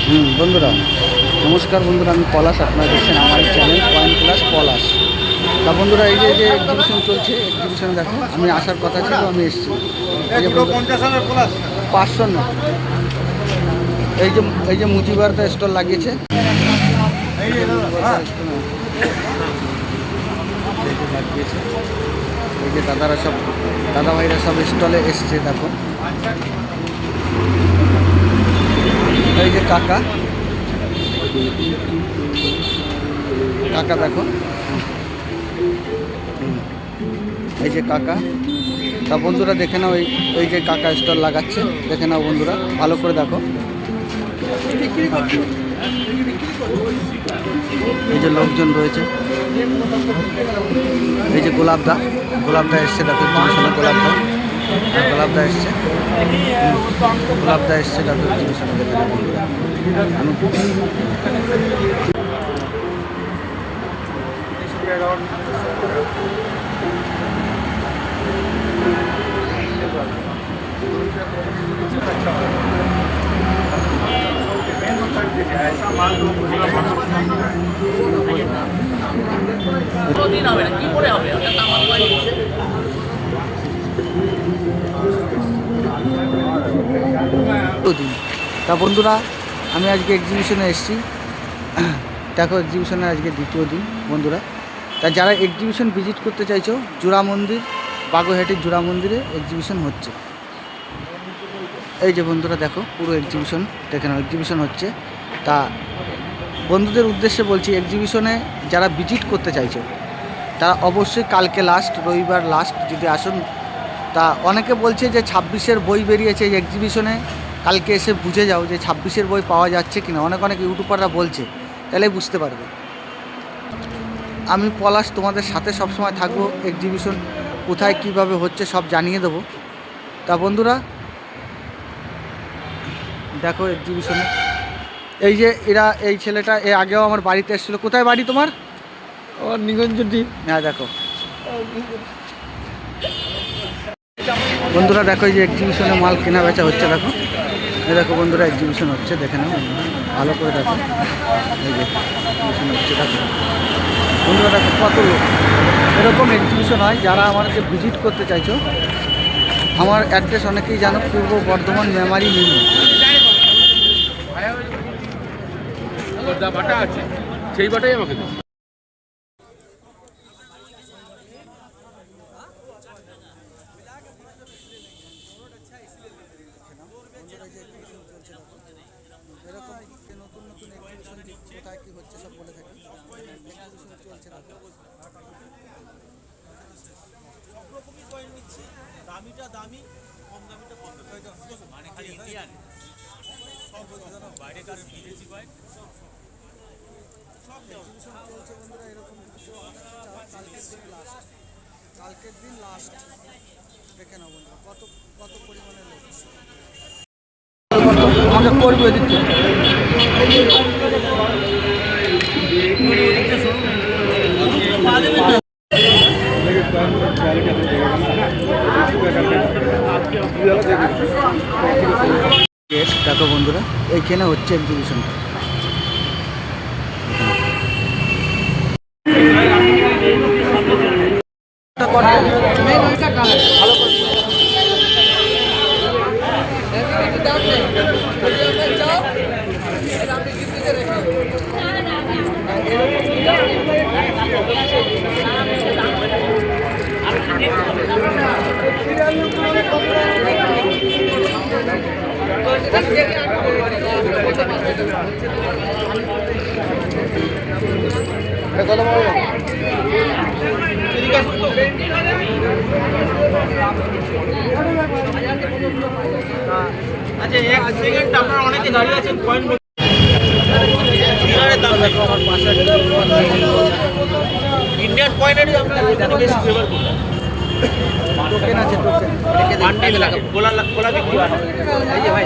বন্ধুরা নমস্কার। বন্ধুরা আমি পলাশ, আপনারা দেখছেন আমার চ্যানেল পয়েন্ট প্লাস পলাশ। তা বন্ধুরা এই যে এক্সিবিশন চলছে, এক্সিবিশনে দেখো আমি আসার কথা ছিল, আমি এসেছি। এই যে 500 না, এই যে মুজিবারদা স্টল লাগিয়েছে, লাগিয়েছে। এই যে দাদা ভাইরা সব স্টলে এসছে। দেখো এই যে কাকা দেখো, এই যে কাকা। তা বন্ধুরা দেখে নাও, এই যে কাকা স্টল লাগাচ্ছে, দেখে নাও বন্ধুরা, ভালো করে দেখো। এই যে লোকজন রয়েছে, এই যে গোলাপদা এসছে, দেখো এক্সিবিশনে গোলাপদা এসছে, দেখো এক্সিবিশনে। দেখে নাও বন্ধুরা, তা বন্ধুরা আমি আজকে এক্সিবিশনে এসেছি। দেখো এক্সিবিশনের আজকে দ্বিতীয় দিন বন্ধুরা। তা যারা এক্সিবিশন ভিজিট করতে চাইছো, জোড়া মন্দির, বাগুইহাটির জোড়া মন্দিরে এক্সিবিশন হচ্ছে। এই যে বন্ধুরা দেখো পুরো এক্সিবিশন দেখে নাও, এক্সিবিশন হচ্ছে। তা বন্ধুদের উদ্দেশ্যে বলছি, এক্সিবিশনে যারা ভিজিট করতে চাইছো তারা অবশ্যই কালকে লাস্ট, রবিবার লাস্ট যদি আসুন। তা অনেকে বলছে যে 26-এর বই বেরিয়েছে এই এক্সিবিশনে, কালকে এসে বুঝে যাও যে 26-এর বই পাওয়া যাচ্ছে কিনা। অনেক ইউটিউবাররা বলছে, তাহলে বুঝতে পারবে। আমি পলাশ তোমাদের সাথে সবসময় থাকবো। এক্সিবিশন কোথায় কিভাবে হচ্ছে সব জানিয়ে দেবো। তা বন্ধুরা দেখো এক্সিবিশনে এই যে এই ছেলেটা আগেও আমার বাড়িতে এসেছিলো। কোথায় বাড়ি তোমার? আমার নিগঞ্জনটি। হ্যাঁ দেখো বন্ধুরা, দেখো এই যে এক্সিবিশনে মাল কেনা বেচা হচ্ছে। দেখো দেখো বন্ধুরা, এক্সিবিশন হচ্ছে, দেখে নাও ভালো করে দেখো। এই যে এক্সিবিশন হচ্ছে, দেখো বন্ধুরা, দেখো কত লোক। এরকম এক্সিবিশন হয়। যারা আমাকে ভিজিট করতে চাইছো, আমার অ্যাড্রেস অনেকেই জানো, পূর্ব বর্ধমান মেমারি নিউ। বাটা আছে, সেই বাটাই আমাকে দিন। এরকম নতুন এক্সিবিশন কোথায় কী হচ্ছে সব বলে থাকি। এক্সিবিশন চলছে, সব রকমই কয়েন নিচ্ছি, দামিটা দামি, কম দামিটা কম দামি, মানে খালি ইন্ডিয়ান সব বাইরে কার বিদেশি কয়েন সব এক্সিবিশন চলছে বন্ধুরা। এরকম কিছু কালকের দিন লাস্ট দেখে নাও বন্ধুরা, কত পরিমাণে লোক আমাকে করবে ওদিক থেকে। দেখো বন্ধুরা, এইখানে হচ্ছে এক্সিবিশনটা। আচ্ছা এক সেকেন্ড, আপনারা অনেকে দাঁড়িয়ে আছেন কয়েন ইন্ডিয়ান কয়েনের বেশি ফেভার করুন। টোকেন আছে, টোকেন খোলা বিক্রি হয়।